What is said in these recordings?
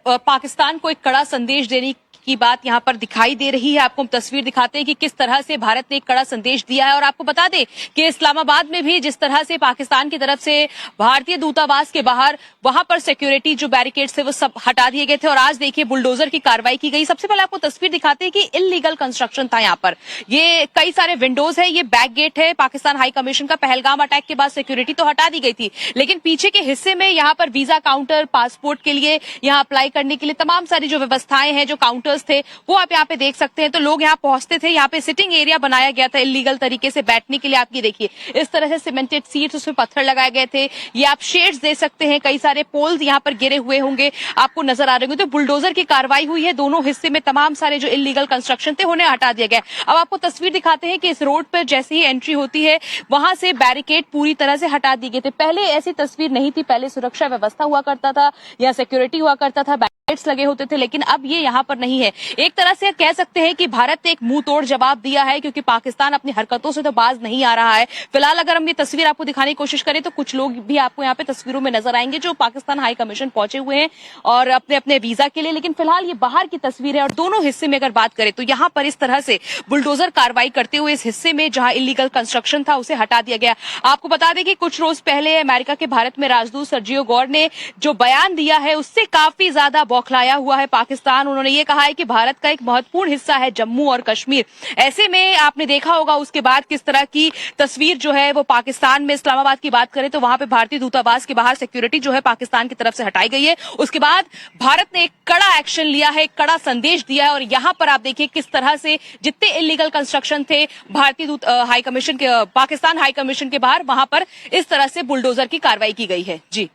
पाकिस्तान को एक कड़ा संदेश देने की बात यहाँ पर दिखाई दे रही है। आपको हम तस्वीर दिखाते हैं कि किस तरह से भारत ने एक कड़ा संदेश दिया है। और आपको बता दें कि इस्लामाबाद में भी जिस तरह से पाकिस्तान की तरफ से भारतीय दूतावास के बाहर वहां पर सिक्योरिटी जो बैरिकेड्स थे वो सब हटा दिए गए थे। और आज देखिए बुलडोजर की कार्रवाई की गई। सबसे पहले आपको तस्वीर दिखाते हैं कि इल्लीगल कंस्ट्रक्शन था यहाँ पर। ये कई सारे विंडोज है, ये बैक गेट है। पाकिस्तान हाई कमीशन का पहलगाम अटैक के बाद सिक्योरिटी तो हटा दी गई थी, लेकिन पीछे के हिस्से में यहाँ पर वीजा काउंटर, पासपोर्ट के लिए यहाँ अप्लाई करने के लिए तमाम सारी जो व्यवस्थाएं हैं, जो काउंटर्स थे वो आप यहाँ पे देख सकते हैं। तो लोग यहाँ पहुंचते थे, यहाँ पे सिटिंग एरिया बनाया गया था इल्लीगल तरीके से बैठने के लिए। आप ये देखिए इस तरह से सीमेंटेड सीट्स, उसमें पत्थर लगाए गए थे। ये आप शेड्स दे सकते हैं, कई सारे पोल्स यहाँ पर गिरे हुए होंगे, आपको नजर आ रहे होंगे। तो बुलडोजर की कार्रवाई हुई है, दोनों हिस्से में तमाम सारे जो इल्लीगल कंस्ट्रक्शन थे उन्हें हटा दिया गया। अब आपको तस्वीर दिखाते हैं कि इस रोड पर जैसे ही एंट्री होती है वहां से बैरिकेड पूरी तरह से हटा दिए गए थे। पहले ऐसी तस्वीर नहीं थी, पहले सुरक्षा व्यवस्था हुआ करता था या सिक्योरिटी हुआ करता था, बैरिकेड्स लगे होते थे, लेकिन अब ये यहाँ पर नहीं है। एक तरह से कह सकते हैं कि भारत ने एक मुंह तोड़ जवाब दिया है, क्योंकि पाकिस्तान अपनी हरकतों से तो बाज नहीं आ रहा है। फिलहाल अगर हम ये तस्वीर आपको दिखाने की कोशिश करें तो कुछ लोग भी आपको यहाँ पे तस्वीरों में नजर आएंगे जो पाकिस्तान हाई कमीशन पहुंचे हुए हैं और अपने अपने वीजा के लिए। लेकिन फिलहाल ये बाहर की तस्वीर है और दोनों हिस्से में अगर बात करें तो यहाँ पर इस तरह से बुलडोजर कार्रवाई करते हुए इस हिस्से में जहां इलीगल कंस्ट्रक्शन था उसे हटा दिया गया। आपको बता दें कि कुछ रोज पहले अमेरिका के भारत में राजदूत सर्जियो गौर ने जो बयान दिया है उससे काफी ज्यादा बौखलाया हुआ है पाकिस्तान। उन्होंने ये कहा है कि भारत का एक महत्वपूर्ण हिस्सा है जम्मू और कश्मीर। ऐसे में आपने देखा होगा उसके बाद किस तरह की तस्वीर जो है वो पाकिस्तान में, इस्लामाबाद की बात करें तो वहां पे भारतीय दूतावास के बाहर सिक्योरिटी जो है पाकिस्तान की तरफ से हटाई गई है। उसके बाद भारत ने एक कड़ा एक्शन लिया है, एक कड़ा संदेश दिया है। और यहां पर आप देखिए किस तरह से जितने इलीगल कंस्ट्रक्शन थे भारतीय हाई कमीशन के, पाकिस्तान हाई कमीशन के बाहर, वहां पर इस तरह से बुलडोजर की कार्रवाई की गई है। जी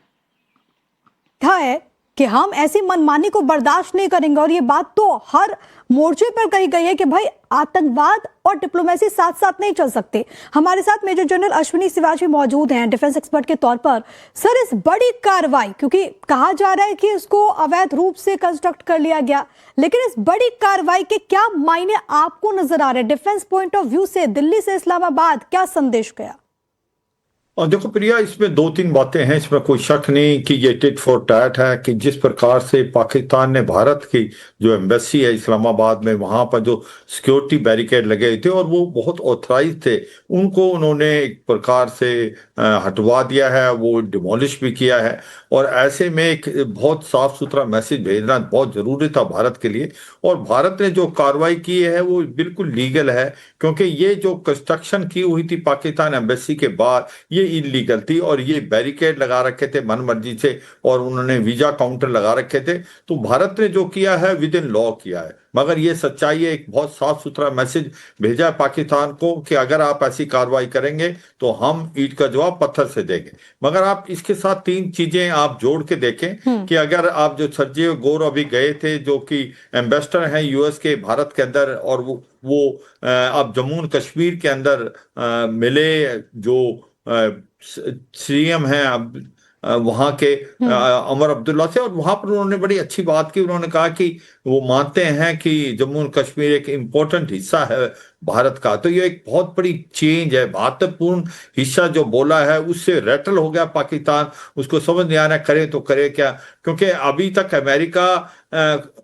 है कि हम ऐसी मनमानी को बर्दाश्त नहीं करेंगे और ये बात तो हर मोर्चे पर कही गई है कि भाई आतंकवाद और डिप्लोमेसी साथ साथ नहीं चल सकते। हमारे साथ मेजर जनरल अश्विनी शिवाजी मौजूद हैं डिफेंस एक्सपर्ट के तौर पर। सर, इस बड़ी कार्रवाई, क्योंकि कहा जा रहा है कि इसको अवैध रूप से कंस्ट्रक्ट कर लिया गया, लेकिन इस बड़ी कार्रवाई के क्या मायने आपको नजर आ रहे हैं डिफेंस पॉइंट ऑफ व्यू से? दिल्ली से इस्लामाबाद क्या संदेश गया? और देखो प्रिया, इसमें दो तीन बातें हैं, इसमें कोई शक नहीं कि ये टिट फॉर टैट है। कि जिस प्रकार से पाकिस्तान ने भारत की जो एम्बेसी है इस्लामाबाद में, वहां पर जो सिक्योरिटी बैरिकेड लगे थे और वो बहुत ऑथराइज थे, उनको उन्होंने एक प्रकार से हटवा दिया है, वो डिमोलिश भी किया है। और ऐसे में एक बहुत साफ सुथरा मैसेज भेजना बहुत जरूरी था भारत के लिए। और भारत ने जो कार्रवाई की है वो बिल्कुल लीगल है, क्योंकि ये जो कंस्ट्रक्शन की हुई थी पाकिस्तान एम्बेसी के बाहर ये इलीगल थी और ये बैरिकेड लगा रखे थे मन मर्जी से, और उन्होंने वीजा काउंटर लगा रखे थे। तो भारत ने जो किया है विद इन लॉ किया है। मगर ये सच्चाई है, एक बहुत साफ सुथरा मैसेज भेजा है पाकिस्तान को कि अगर आप ऐसी कार्रवाई करेंगे तो हम ईंट का जवाब पत्थर से देंगे। मगर आप इसके साथ तीन चीजें आप जोड़ के देखें कि अगर आप जो सर्जियो गौर अभी गए थे, जो कि एम्बेसडर हैं यूएस के भारत के अंदर, और वो अब जम्मू और कश्मीर के अंदर मिले, जो सीएम हैं अब वहां के उमर अब्दुल्ला से, और वहां पर उन्होंने बड़ी अच्छी बात की। उन्होंने कहा कि वो मानते हैं कि जम्मू और कश्मीर एक इम्पोर्टेंट हिस्सा है भारत का। तो ये एक बहुत बड़ी चेंज है, महत्वपूर्ण हिस्सा जो बोला है उससे रैटल हो गया पाकिस्तान। उसको समझ नहीं आ रहा करे तो करे क्या, क्योंकि अभी तक अमेरिका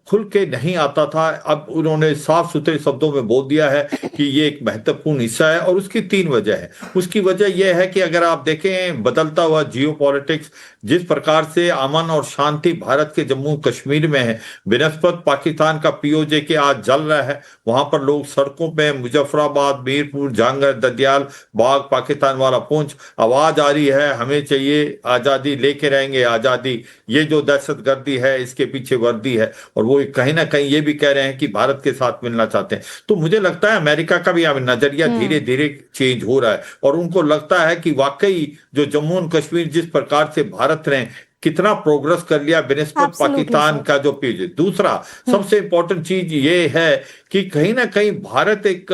खुल के नहीं आता था। अब उन्होंने साफ सुथरे शब्दों में बोल दिया है कि ये एक महत्वपूर्ण हिस्सा है। और उसकी तीन वजह है। उसकी वजह यह है कि अगर आप देखें बदलता हुआ जियोपॉलिटिक्स, जिस प्रकार से अमन और शांति भारत के जम्मू कश्मीर में है, बिनस्बत पाकिस्तान का पीओजे के आज जल रहा है, वहां पर लोग सड़कों पे मुजफ्फराबाद, मीरपुर, झांगर, ददियाल, बाग, पाकिस्तान वाला पुंछ, आवाज आ रही है हमें चाहिए आजादी, लेके रहेंगे आजादी। ये जो दहशतगर्दी है इसके पीछे वर्दी है, और वो कहीं ना कहीं ये भी कह रहे हैं कि भारत के साथ मिलना चाहते हैं। तो मुझे लगता है अमेरिका का भी अब नजरिया धीरे धीरे चेंज हो रहा है, और उनको लगता है कि वाकई जो जम्मू और कश्मीर जिस प्रकार से भारत ने कितना प्रोग्रेस कर लिया बिनस्बत पाकिस्तान का जो पीछे। दूसरा सबसे इंपॉर्टेंट चीज ये है कि कहीं ना कहीं भारत एक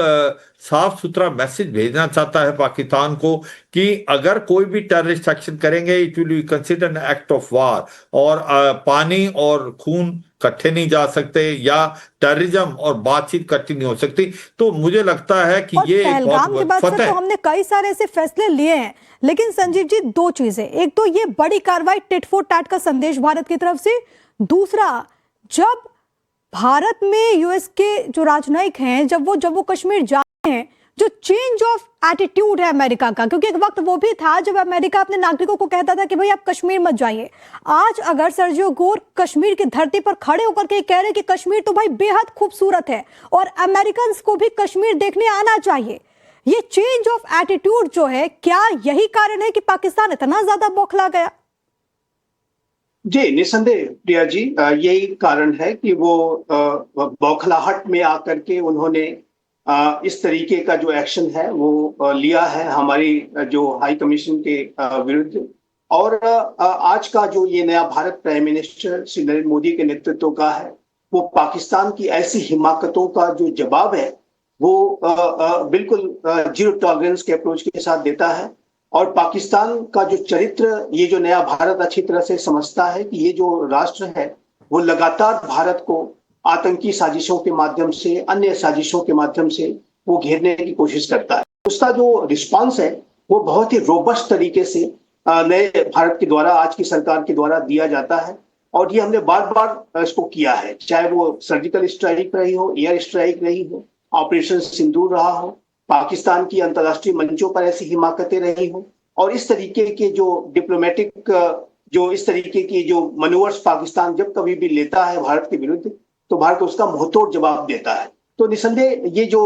साफ सुथरा मैसेज भेजना चाहता है पाकिस्तान को कि अगर कोई भी टेररिस्ट एक्शन करेंगे it will be considered an act of war, और पानी और खून इकट्ठे नहीं जा सकते, या टेररिज्म और बातचीत इकट्ठी नहीं हो सकती। तो मुझे लगता है कि ये पहलगाम के बाद से तो हमने कई सारे ऐसे फैसले लिए हैं, लेकिन संजीव जी दो चीजें, एक तो ये बड़ी कार्रवाई टिट फॉर टैट का संदेश भारत की तरफ से, दूसरा जब भारत में यूएस के जो राजनयिक हैं, जब वो जम्मू कश्मीर जाते हैं, जो चेंज ऑफ एटीट्यूड है अमेरिका का, क्योंकि एक वक्त वो भी था जब अमेरिका अपने नागरिकों को कहता था कि भाई आप कश्मीर मत जाइए। आज अगर सर्जियो गोर कश्मीर की धरती पर खड़े होकर के कह रहे कि कश्मीर तो भाई बेहद खूबसूरत है और अमेरिकन को भी कश्मीर देखने आना चाहिए, ये चेंज ऑफ एटीट्यूड जो है, क्या यही कारण है कि पाकिस्तान इतना ज्यादा बौखला गया? जी निसंदेह प्रिया जी, यही कारण है कि वो बौखलाहट में आकर के उन्होंने इस तरीके का जो एक्शन है वो लिया है हमारी जो हाई कमीशन के विरुद्ध। और आज का जो ये नया भारत प्राइम मिनिस्टर श्री नरेंद्र मोदी के नेतृत्व का है, वो पाकिस्तान की ऐसी हिमाकतों का जो जवाब है वो बिल्कुल जीरो टॉलरेंस के अप्रोच के साथ देता है। और पाकिस्तान का जो चरित्र ये जो नया भारत अच्छी तरह से समझता है कि ये जो राष्ट्र है वो लगातार भारत को आतंकी साजिशों के माध्यम से, अन्य साजिशों के माध्यम से वो घेरने की कोशिश करता है। उसका जो रिस्पांस है वो बहुत ही रोबस्ट तरीके से नए भारत के द्वारा, आज की सरकार के द्वारा दिया जाता है। और ये हमने बार बार इसको किया है, चाहे वो सर्जिकल स्ट्राइक रही हो, एयर स्ट्राइक रही हो, ऑपरेशन सिंदूर रहा हो, पाकिस्तान की अंतर्राष्ट्रीय मंचों पर ऐसी हिमाकतें रही हो, और इस तरीके के जो डिप्लोमेटिक जो इस तरीके की जो मनोवर्स पाकिस्तान जब कभी भी लेता है भारत के विरुद्ध, तो भारत उसका मुंहतोड़ जवाब देता है। तो निसंदेह ये जो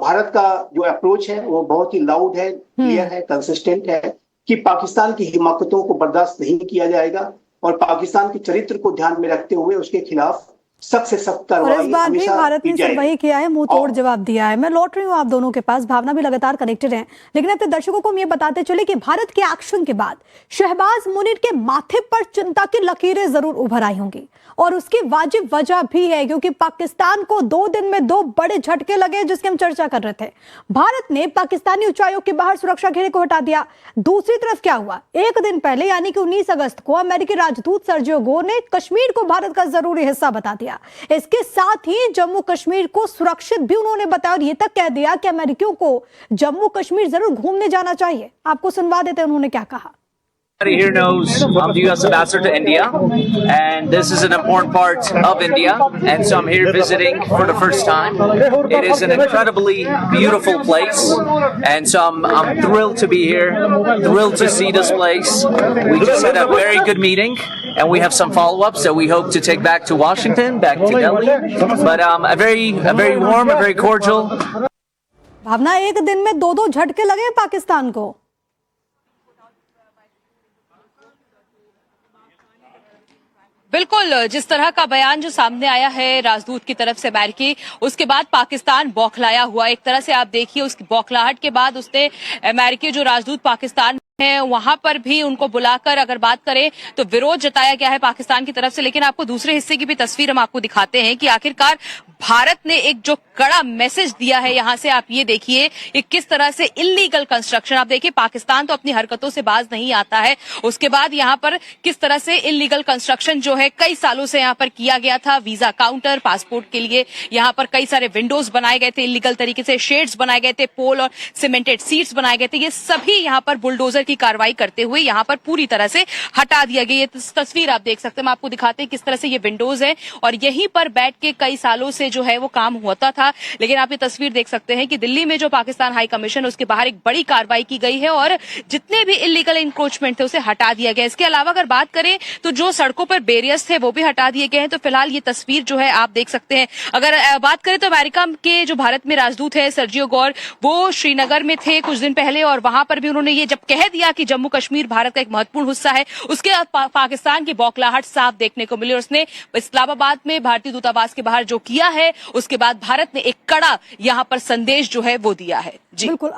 भारत का जो अप्रोच है वो बहुत ही लाउड है, क्लियर है, कंसिस्टेंट है कि पाकिस्तान की हिमाकतों को बर्दाश्त नहीं किया जाएगा और पाकिस्तान के चरित्र को ध्यान में रखते हुए उसके खिलाफ सख्त से सख्त कार्रवाई और इस बार भी भारत ने सिर्फ वही किया है, मुंह तोड़ जवाब दिया है। मैं लौट रही हूँ आप दोनों के पास, भावना भी लगातार कनेक्टेड है, लेकिन अपने दर्शकों को हम ये बताते चले कि भारत के एक्शन के बाद शहबाज मुनीर के माथे पर चिंता की लकीरें जरूर उभर आई होंगी, और उसकी वाजिब वजह भी है क्योंकि पाकिस्तान को 2 दिन में 2 बड़े झटके लगे जिसकी हम चर्चा कर रहे थे। भारत ने पाकिस्तानी उच्चायोग के बाहर सुरक्षा घेरे को हटा दिया। दूसरी तरफ क्या हुआ, एक दिन पहले यानी कि 19 अगस्त को अमेरिकी राजदूत सर्जियो गोर ने कश्मीर को भारत का जरूरी हिस्सा बता दिया। इसके साथ ही जम्मू कश्मीर को सुरक्षित भी उन्होंने बताया और यह तक कह दिया कि अमेरिकियों को जम्मू कश्मीर जरूर घूमने जाना चाहिए। आपको सुनवा देते हैं उन्होंने क्या कहा। Everybody here knows I'm the U.S. ambassador to India, and this is an important part of India, and so I'm here visiting for the first time. It is an incredibly beautiful place, and so I'm thrilled to be here, thrilled to see this place. We just had a very good meeting, and we have some follow-ups that we hope to take back to Washington, back to Delhi. But a very warm, a very cordial. भावना, एक दिन में 2 झटके लगे पाकिस्तान को। बिल्कुल, जिस तरह का बयान जो सामने आया है राजदूत की तरफ से अमेरिकी, उसके बाद पाकिस्तान बौखलाया हुआ। एक तरह से आप देखिए उसकी बौखलाहट के बाद उसने अमेरिकी जो राजदूत पाकिस्तान है वहां पर भी उनको बुलाकर अगर बात करें तो विरोध जताया गया है पाकिस्तान की तरफ से। लेकिन आपको दूसरे हिस्से की भी तस्वीर हम आपको दिखाते हैं कि आखिरकार भारत ने एक जो कड़ा मैसेज दिया है, यहां से आप ये देखिए कि किस तरह से इल्लीगल कंस्ट्रक्शन, आप देखिए पाकिस्तान तो अपनी हरकतों से बाज नहीं आता है, उसके बाद यहां पर किस तरह से इल्लीगल कंस्ट्रक्शन जो है कई सालों से यहां पर किया गया था। वीजा काउंटर, पासपोर्ट के लिए यहां पर कई सारे विंडोज बनाए गए थे इल्लीगल तरीके से, शेड्स बनाए गए थे, पोल और सीमेंटेड सीट्स बनाए गए थे, ये सभी यहां पर बुलडोजर की कार्रवाई करते हुए यहां पर पूरी तरह से हटा दिया गया। ये तस्वीर आप देख सकते हैं, हम आपको दिखाते हैं किस तरह से ये विंडोज है और यहीं पर बैठ के कई सालों से जो है वो काम होता था। लेकिन आप ये तस्वीर देख सकते हैं कि दिल्ली में जो पाकिस्तान हाई कमीशन उसके बाहर एक बड़ी कार्रवाई की गई है और जितने भी इल्लीगल इंक्रोचमेंट थे उसे हटा दिया गया। इसके अलावा अगर बात करें तो जो सड़कों पर बैरियर्स थे वो भी हटा दिए गए हैं। तो फिलहाल ये तस्वीर जो है आप देख सकते हैं। अगर बात करें तो अमेरिका के जो भारत में राजदूत है सर्जियो गोर, वो श्रीनगर में थे कुछ दिन पहले और वहां पर भी उन्होंने ये जब कह दिया कि जम्मू कश्मीर भारत का एक महत्वपूर्ण हिस्सा है, उसके बाद पाकिस्तान की बौखलाहट साफ देखने को मिली और उसने इस्लामाबाद में भारतीय दूतावास के बाहर जो किया है उसके बाद भारत ने एक कड़ा यहां पर संदेश जो है वो दिया है। जी बिल्कुल।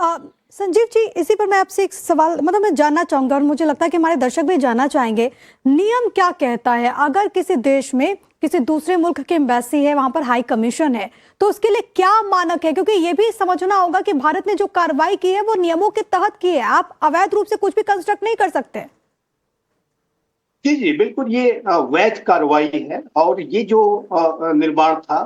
संजीव जी, इसी पर मैं आपसे एक सवाल मैं जानना चाहूंगा और मुझे लगता है कि हमारे दर्शक भी जानना चाहेंगे, नियम क्या कहता है अगर किसी देश में किसी दूसरे मुल्क की एम्बेसी है, वहां पर हाई कमीशन है, तो उसके लिए क्या मानक है? क्योंकि ये भी समझना होगा कि भारत ने जो कार्रवाई की है वो नियमों के तहत की है, आप अवैध रूप से कुछ भी कंस्ट्रक्ट नहीं कर सकते। जी जी बिल्कुल, ये वैध कार्रवाई है और ये जो निर्माण था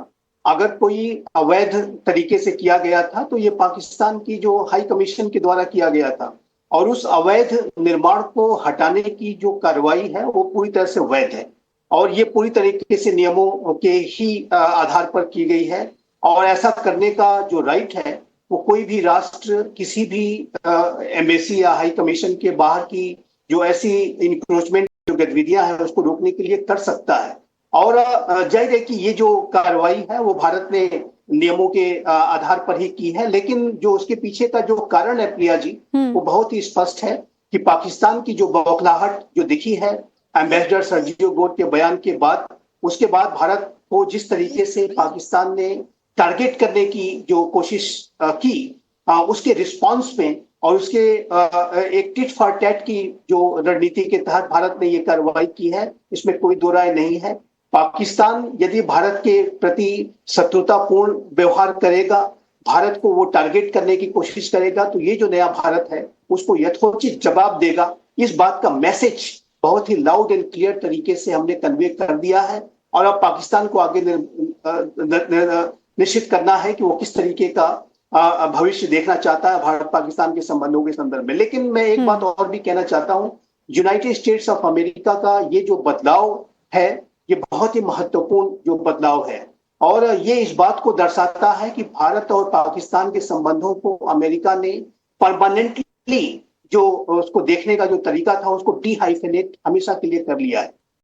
अगर कोई अवैध तरीके से किया गया था तो ये पाकिस्तान की जो हाई कमीशन के द्वारा किया गया था और उस अवैध निर्माण को हटाने की जो कार्रवाई है वो पूरी तरह से वैध है। और ये पूरी तरीके से नियमों के ही आधार पर की गई है। और ऐसा करने का जो राइट है वो कोई भी राष्ट्र किसी भी एम्बेसी या हाई कमीशन के बाहर की जो ऐसी इंक्रोचमेंट जो गतिविधियां हैं उसको रोकने के लिए कर सकता है। और जाहिर है कि ये जो कार्रवाई है वो भारत ने नियमों के आधार पर ही की है, लेकिन जो उसके पीछे का जो कारण है प्रिया जी वो बहुत ही स्पष्ट है कि पाकिस्तान की जो बौखलाहट जो दिखी है एम्बेसडर सर्जियो गोड के बयान के बाद, उसके बाद भारत को जिस तरीके से पाकिस्तान ने टारगेट करने की जो कोशिश की उसके रिस्पांस में और उसके एक टिट फॉर टैट की जो रणनीति के तहत भारत ने ये कार्रवाई की है, इसमें कोई दो राय नहीं है। पाकिस्तान यदि भारत के प्रति शत्रुतापूर्ण व्यवहार करेगा, भारत को वो टारगेट करने की कोशिश करेगा, तो ये जो नया भारत है उसको यथोचित जवाब देगा। इस बात का मैसेज बहुत ही लाउड एंड क्लियर तरीके से हमने कन्वे कर दिया है और अब पाकिस्तान को आगे निश्चित करना है कि वो किस तरीके का भविष्य देखना चाहता है भारत पाकिस्तान के संबंधों के संदर्भ में। लेकिन मैं एक बात और भी कहना चाहता हूं, यूनाइटेड स्टेट्स ऑफ अमेरिका का ये जो बदलाव है ये बहुत ही महत्वपूर्ण जो बदलाव है और ये इस बात को दर्शाता है कि भारत और पाकिस्तान के संबंधों को अमेरिका ने परमानेंटली जो उसको देखने का जो तरीका था उसको डीहाइफेनेट हमेशा के लिए कर लिया है।